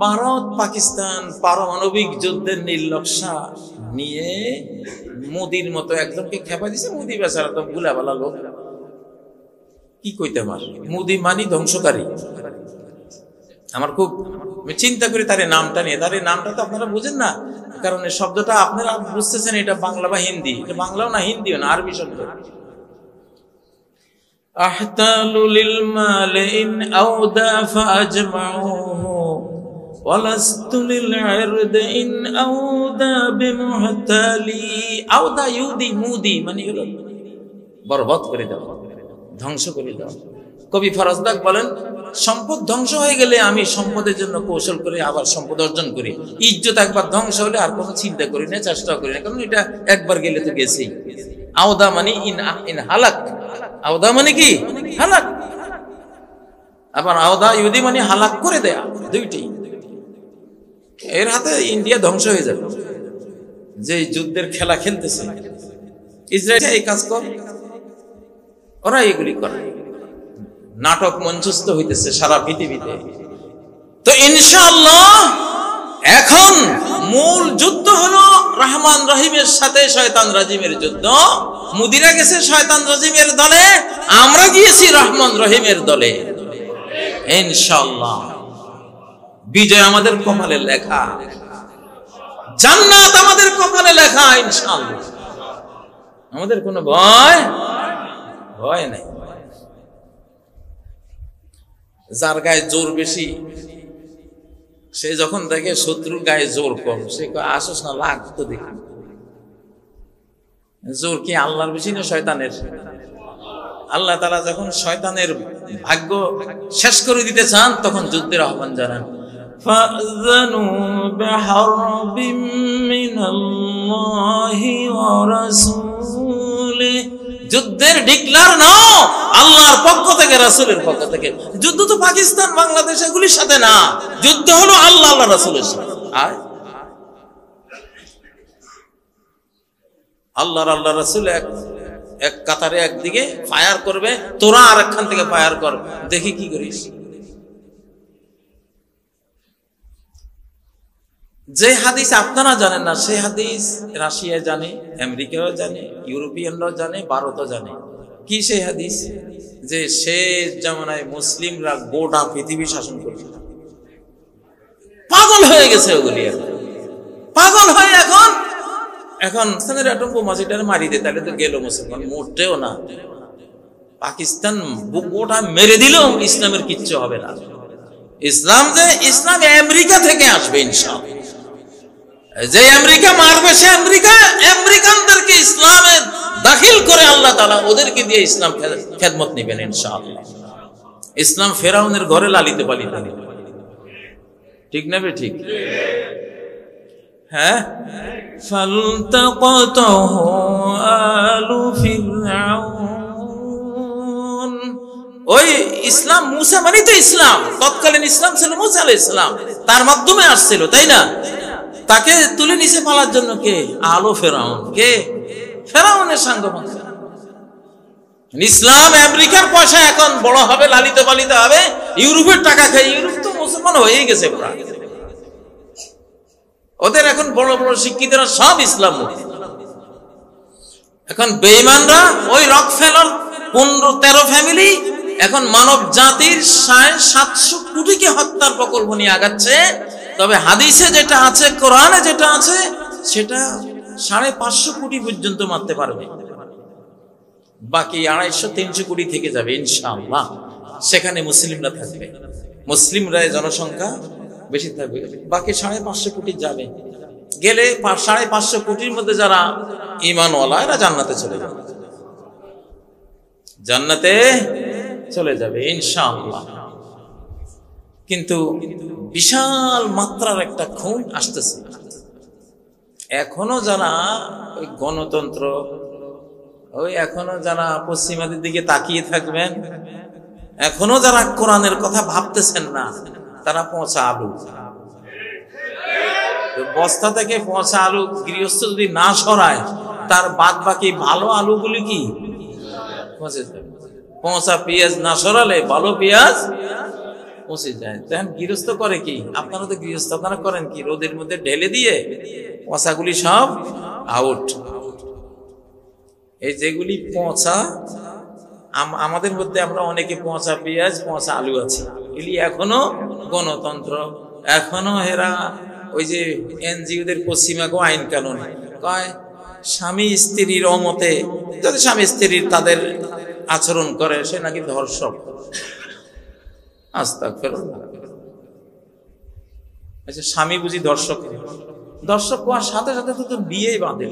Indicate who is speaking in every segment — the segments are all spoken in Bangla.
Speaker 1: ভারত পাকিস্তান পারমাণবিক যুদ্ধের নীলনকশা নিয়ে মোদির মতো একজনকে খেপা দিছে। মোদি বেচারা তো ভুলাভালা লোক, কি কইতে পার। মোদি মানি ধ্বংসকারী। আমার খুব চিন্তা করি তার নামটা নিয়ে। তার নামটা তো আপনারা বুঝেন না, কারণ এই শব্দটা আপনারা বুঝতেছেন এটা বাংলা বা হিন্দি। এটা বাংলাও না, হিন্দিও না, আরবি শব্দ। আহতালু লিল মাল ইন আওদা ফাজমাউহু ওয়ালাস্তু লিল ইরদ ইন আওদা বিমুহতালি। আওদা ইউদি মুদি মানে হলো বরবাদ করে দেওয়া, ধ্বংস করে দেওয়া। কবি ফরাজদাক বলেন, সম্পদ ধ্বংস হয়ে গেলে আমি সম্পদের জন্য কৌশল করে আবার সম্পদ অর্জন করি। ইজ্জত একবার ধ্বংস হলে আর কোনো চিন্তা করি না, চেষ্টা করি না, কারণ এটা একবার গেলে তো গেছেই। আওদা মানে ইন হালাক। আওদা মানে কি? হালাক। আবার আওদা ইউদি মানে হালাক করে দেয়া, দুইটাই। এর হাতে ইন্ডিয়া ধ্বংস হয়ে যাবে। যে যুদ্ধের খেলা খেলতেছে ইসরায়েল, এই কাজ কর, ওরা এগুলি করে। নাটক মঞ্চস্থ হইতেছে সারা পৃথিবীতে। তো ইনশাআল্লাহ এখন মূল যুদ্ধ হলো রহমান রহিমের সাথে শয়তান রাজিমের যুদ্ধ। মুদিরা গেছে শয়তান রাজিমের দলে, আমরা গিয়েছি রহমান রহিমের দলে। ইনশাআল্লাহ বিজয় আমাদের কপালে লেখা, জান্নাত আমাদের কপালে লেখা। ইনশাআল্লাহ আমাদের কোনো ভয় নাই। যার গায়ে জোর বেশি, সে যখন দেখে শত্রুর গায়ে জোর কম, সে আসস না, লাগ তো দেখি। জোর কি আল্লাহর বেশি না শয়তানের? আল্লাহ তাআলা যখন শয়তানের ভাগ্য শেষ করে দিতে চান, তখন যুদ্ধের আহ্বান জানান। ফাযানু বিহারবিম মিনাল্লাহি ওয়া রাসূলিহি। যুদ্ধের ডিক্লার নাও আল্লাহর পক্ষ থেকে, রাসূলের পক্ষ থেকে। যুদ্ধ তো পাকিস্তান বাংলাদেশ এগুলির সাথে না, যুদ্ধ হলো আল্লাহ আল্লাহ রাসূলের সাথে। আল্লাহর আল্লাহ রাসূল এক কাতারে একদিকে ফায়ার করবে, তোরা আরেকখান থেকে ফায়ার কর, দেখি কি করিস। যে হাদিস আপনারা জানেন না, সে হাদিস রাশিয়া জানে, আমেরিকাও জানে, ইউরোপিয়ানরাও জানে, ভারতও জানে। কি সেই হাদিস? যে শেষ জামানায় মুসলিমরা গোটা পৃথিবী শাসন করবে। পাগল হয়ে গেছে ওগুলি, পাগল হয়ে এখন অ্যাটম বোমা যেটা মারি দে, তাহলে তো গেল মুসলমান, মোটেও না। পাকিস্তান গোটা মেরে দিলেও ইসলামের কিচ্ছু হবে না। ইসলাম আমেরিকা থেকে আসবে ইনশাআল্লাহ। যে আমেরিকা মারবে, সে আমেরিকানদেরকে ইসলামে দাখিল করে আল্লাহ তাআলা ওদেরকে দিয়ে ইসলাম খেদমত নেবেন ইনশাআল্লাহ। ইসলাম ফেরাউনের ঘরে লালিত পালিত, ঠিক না বে? ঠিক। হ্যাঁ, ফালতাকাতাহু আলু ফিরআউন। ওই ইসলাম, মুসা মানে তো ইসলাম, তৎকালীন ইসলাম ছিল মুসা আলাইহিস সালাম, তার মাধ্যমে আসছিল, তাই না? তাকে তুলে নিচে পালার জন্য কে? আলো ফেরাউন। কে? ফেরাউনের সাঙ্গপাঙ্গ। ইসলাম আমেরিকার পয়সা এখন বড় হবে, লালিত পালিত হবে, ইউরোপের টাকা খায়। ইউরোপ তো মুসলমান হয়ে গেছে প্রায়। ওদের এখন বড় বড় শিক্ষিতরা সব ইসলাম মুখী। এখন বেঈমানরা, ওই রকফেলার 15-13 ফ্যামিলি এখন মানব জাতির 750 কোটিকে হত্যার প্রকল্প নিয়ে আগাচ্ছে। তবে হাদিসে যেটা আছে, কোরআনে যেটা আছে, সেটা 550 কোটি পর্যন্ত মারতে পারবে। বাকি 250-300 কোটি থেকে যাবে ইনশাআল্লাহ। সেখানে মুসলিমরা থাকবে, মুসলিমরা জনসংখ্যা বেশি থাকবে। বাকি 550 কোটি যাবে। গেলে 550 কোটির মধ্যে যারা ঈমানওয়ালা, এরা জান্নাতে চলে যাবে, জান্নাতে চলে যাবে ইনশাআল্লাহ। কিন্তু বিশাল মাত্রার একটা খুন আসতেছে। এখনো যারা ওই গণতন্ত্র, এখনো যারা পশ্চিমাদের দিকে তাকিয়ে থাকবেন, এখনো যারা কোরআনের কথা ভাবতেছেন না, তারা পচা আলু। বস্তা থেকে পচা আলু গৃহস্থ যদি না সরায়, তার বাদ বাকি ভালো আলুগুলি কি পচে যাবে। পচা পেঁয়াজ না সরালে ভালো পেঁয়াজ পচে যায়। দেখেন গৃহস্থ করে কি, আপনারা তো গৃহস্থ, আপনারা করেন কি, রোদের মধ্যে ঢেলে দিয়ে পচাগুলি সব আউট। এই যেগুলি পচা, আমাদের মধ্যে আমরা অনেকে পচা পেঁয়াজ পচা আলু আছে, এগুলি এখনো গণতন্ত্র, এখনো এরা ওই যে এনজিওদের পশ্চিমাগো আইন কানুন কয় স্বামী স্ত্রীর অমতে যদি স্বামী স্ত্রীর তাদের আচরণ করে সে নাকি ধর্ষক। আস্তাগফিরুল্লাহ। আচ্ছা স্বামী বুঝি ধর্ষক? ধর্ষক হওয়ার সাথে সাথে তো বিয়েই বাঁধে।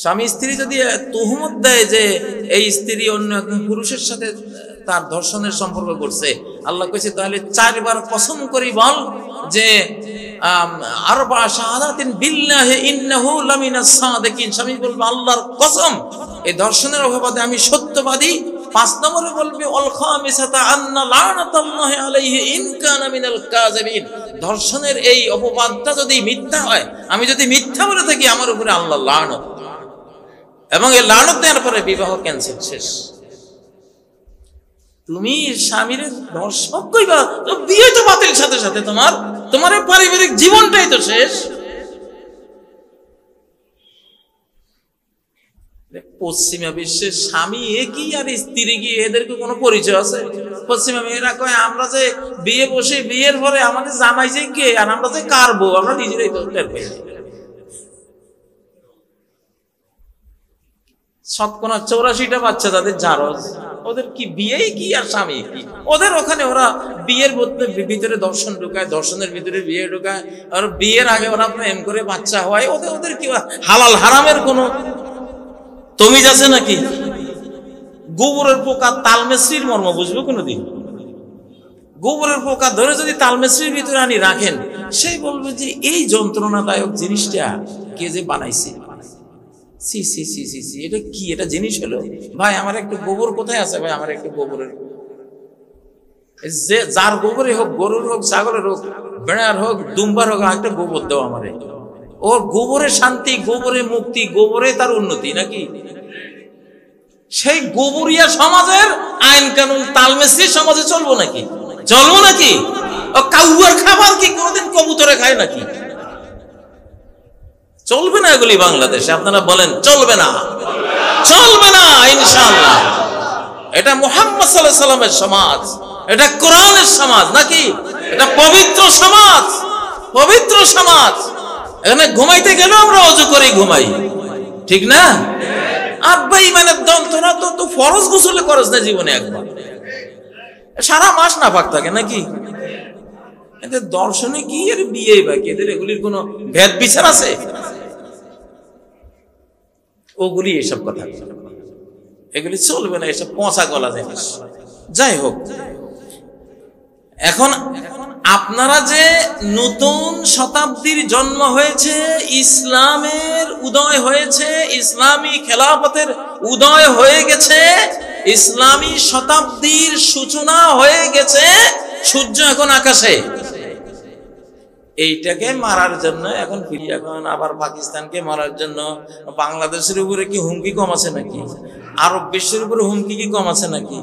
Speaker 1: স্বামী স্ত্রী যদি তুহমত দেয় যে এই স্ত্রী অন্য একজন পুরুষের সাথে তার ধর্ষণের সম্পর্ক করছে, আল্লাহ কইছে তাহলে 4 বার কসম করি বল যে আরবা শাহাদাতিন বিল্লাহি ইন্নাহু লামিনাস সাদিকিন। স্বামী বলবে আল্লাহর কসম এই ধর্ষণের অপবাদে আমি সত্যবাদী। 5 নম্বরে বলবে আল খামিসাতা আন্না লানাতাল্লাহি আলাইহি ইন কানা মিনাল কাযিবিন। ধর্ষণের এই অপবাদটা যদি মিথ্যা হয়, আমি যদি মিথ্যা বলে থাকি, আমার উপরে আল্লাহর লানত, এবং এই লানত দেওয়ার পরে বিবাহ ক্যান্সেল, শেষ। তুমি স্বামীর ধর্ষক কইবা তো বিয়ে তো বাতিল, সাথে সাথে তোমার পারিবারিক জীবনটাই তো শেষ। পশ্চিমা বিশ্বের স্বামী একই আর স্ত্রী কি, এদেরকে কোনো পরিচয় আছে? পশ্চিমা মেয়েরা কয় আমরা যে বিয়ে বসে বিয়ের পরে আমাদের জামাই যে কে আর আমরা যে কারবো, আমরা নিজেরাই তো টের পাই। শতকরা 84টা বাচ্চা তাদের জারজ, ওদের কি বিয়ে কি আর স্বামী কি? ওদের ওখানে ওরা বিয়ের ভিতরে দর্শন ঢুকায়, দর্শনের ভিতরে বিয়ে ঢুকায়, আর বিয়ের আগে ওরা প্রেম করে বাচ্চা হয়। ওদের কি হালাল হারামের কোনো তমিজ আছে নাকি? গোবরের পোকা তালমেশ্রির মর্ম বুঝবো কোনোদিন? গোবরের পোকা ধরে যদি তালমেশ্রির ভিতরে আনি রাখেন, সেই বলবে যে এই যন্ত্রণাদায়ক জিনিসটা কে যে বানাইছে, সি সি সি সি সি, এটা কি, এটা জিনিস হলো? ভাই আমার একটু গোবর কোথায় আছে? ভাই আমার একটু গোবরের, যে যার গোবরে হোক, গরুর হোক, ছাগলের হোক, বেড়ার হোক, দুম্বার হোক, একটা গোবর দেওয়া আমারে। ওর গোবরে শান্তি, গোবরে মুক্তি, গোবরে তার উন্নতি নাকি? সেই গোবরিয়া সমাজের আইন কানুন তালমেশ্রী সমাজে চলবো নাকি? চলবো নাকি? ও কাউয়ার খাবার কি কোনোদিন কবুতরে খায় নাকি? চলবে না এগুলি বাংলাদেশে। আপনারা বলেন চলবে না? চলবে না ইনশাআল্লাহ। এটা মুহাম্মদ সাল্লাল্লাহু আলাইহি সাল্লামের সমাজ, এটা কোরআনের সমাজ নাকি? এটা পবিত্র সমাজ, পবিত্র সমাজ। এখানে ঘুমাইতে গেলেও আমরা ওযু করে ঘুমাই, ঠিক না? আর বেঈমানের যন্ত্রণা তো ফরজ গোসলে করস না জীবনে একবার, সারা মাস নাপাক থাকে নাকি? এদের দর্শনে কি এর বিয়ে বাকি, এদের এগুলির কোনো ভেদ বিচার আছে? ওগুলি এসব কথা, এগুলি চলবে না, এসব পচা গলা জিনিস। যাই হোক, এখন আপনারা যে নতুন শতাব্দীর জন্ম হয়েছে, ইসলামের উদয় হয়েছে, ইসলামী খেলাফতের উদয় হয়ে গেছে, ইসলামী শতাব্দীর সূচনা হয়ে গেছে, সূর্য এখন আকাশে। এইটাকে মারার জন্য এখন আবার পাকিস্তানকে মারার জন্য বাংলাদেশের উপরে কি হুমকি কম আছে নাকি? আরব বিশ্বের উপরে হুমকি কি কম আছে নাকি?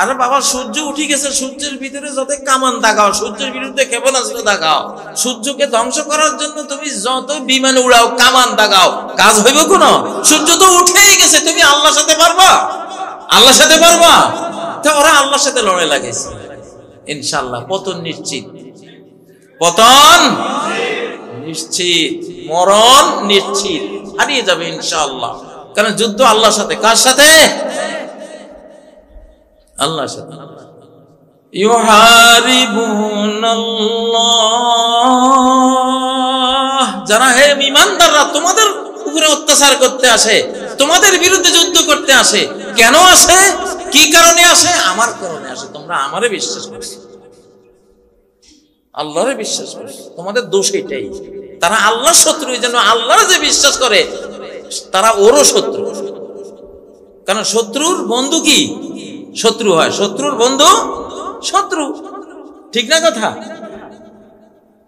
Speaker 1: আরে বাবা, সূর্য উঠে গেছে, সূর্যের ভিতরে যত কামান দাগাও, সূর্যের বিরুদ্ধে ক্ষেপণাস্ত্র দাগাও, সূর্যকে ধ্বংস করার জন্য তুমি যত বিমান উড়াও, কামান দাগাও, কাজ হইব কোন? সূর্য তো উঠেই গেছে, তুমি আল্লাহর সাথে পারবা? আল্লাহর সাথে পারবা? তো ওরা আল্লাহর সাথে লড়াই লাগেছে। ইনশাআল্লাহ পতন নিশ্চিত, পতন নিশ্চিত, মরণ নিশ্চিত, হারিয়ে যাবে ইনশাআল্লাহ। কারণ যুদ্ধ আল্লাহর সাথে। কার সাথে? আল্লাহর সাথে। ইউহারিবুনাল্লাহ, যারা হে ঈমানদাররা তোমাদের উপরে অত্যাচার করতে আসে, তোমাদের বিরুদ্ধে যুদ্ধ করতে আসে, কেন আসে? কি কারণে আসে? আমার কারণে আসে। তোমরা আমারে বিশ্বাস করছো, আল্লাহরে বিশ্বাস করছো, তোমাদের দোষ এটাই। তারা আল্লাহর শত্রু, এই জন্য আল্লাহর যে বিশ্বাস করে তারা ওরও শত্রু। কারণ শত্রুর বন্ধু কি? শত্রু হয়, শত্রুর বন্ধু শত্রু, ঠিক না কথা?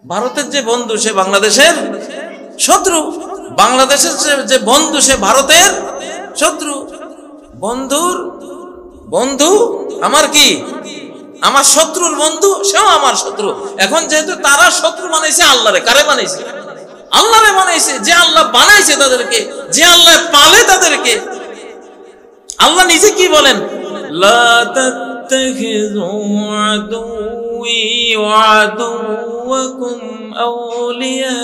Speaker 1: ভারতের যে বন্ধু সে বাংলাদেশের শত্রু, বাংলাদেশের যে বন্ধু সে ভারতের শত্রু। বন্ধুর বন্ধু আমার কি আমার শত্রুর বন্ধু সেও আমার শত্রু। এখন যেহেতু তারা শত্রু বানাইছে আল্লাহরে, কারে বানাইছে? আল্লাহরে বানাইছে। যে আল্লাহ বানাইছে তাদেরকে, যে আল্লাহ পালে তাদেরকে, আল্লাহ নিজে কি বলেন? লা তাত্তাখিযু আদুওয়ি ওয়া আদুওয়াকুম আউলিয়া।